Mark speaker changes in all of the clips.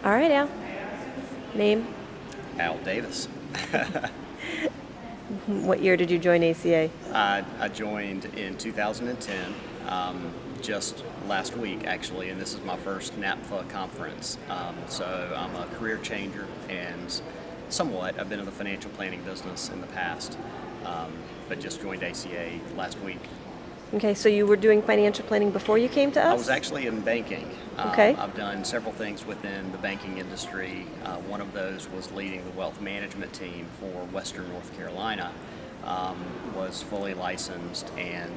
Speaker 1: All right, Al. Name?
Speaker 2: Al Davis.
Speaker 1: What year did you join ACA?
Speaker 2: I joined in 2010, just last week actually, and this is my first NAPFA conference. So I'm a career changer, and somewhat I've been in the financial planning business in the past, but just joined ACA last week.
Speaker 1: Okay, so you were doing financial planning before you came to us?
Speaker 2: I was actually in banking.
Speaker 1: Okay.
Speaker 2: I've done several things within the banking industry. One of those was leading the wealth management team for Western North Carolina. Was fully licensed and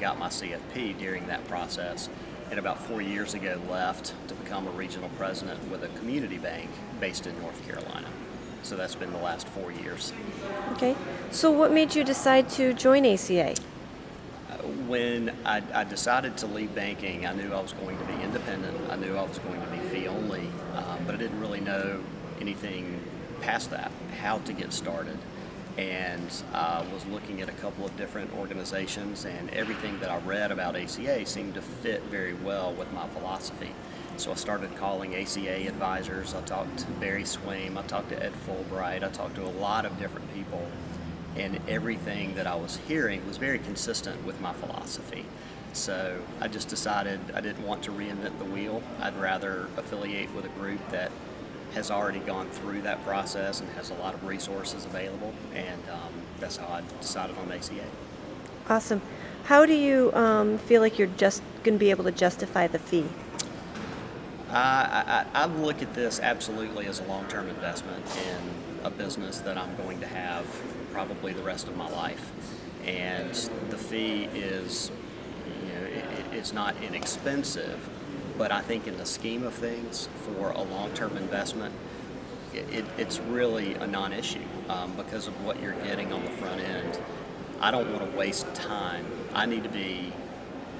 Speaker 2: got my CFP during that process. And about 4 years ago left to become a regional president with a community bank based in North Carolina. So that's been the last 4 years.
Speaker 1: Okay. So what made you decide to join ACA?
Speaker 2: When I decided to leave banking, I knew I was going to be independent. I knew I was going to be fee only, but I didn't really know anything past that, how to get started. And I was looking at a couple of different organizations, and everything that I read about ACA seemed to fit very well with my philosophy. So I started calling ACA advisors. I talked to Barry Swaim, I talked to Ed Fulbright, I talked to a lot of different people. And everything that I was hearing was very consistent with my philosophy. So I just decided I didn't want to reinvent the wheel. I'd rather affiliate with a group that has already gone through that process and has a lot of resources available, and that's how I decided on ACA.
Speaker 1: Awesome. How do you feel like you're just going to be able to justify the fee?
Speaker 2: I look at this absolutely as a long-term investment in a business that I'm going to have probably the rest of my life, and the fee is, it's not inexpensive, but I think in the scheme of things for a long-term investment, it's really a non-issue because of what you're getting on the front end. I don't want to waste time. I need to be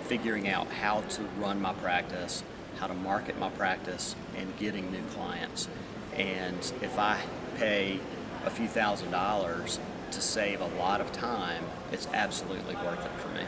Speaker 2: figuring out how to run my practice, how to market my practice, and getting new clients. And if I pay a few $1,000s to save a lot of time, it's absolutely worth it for me.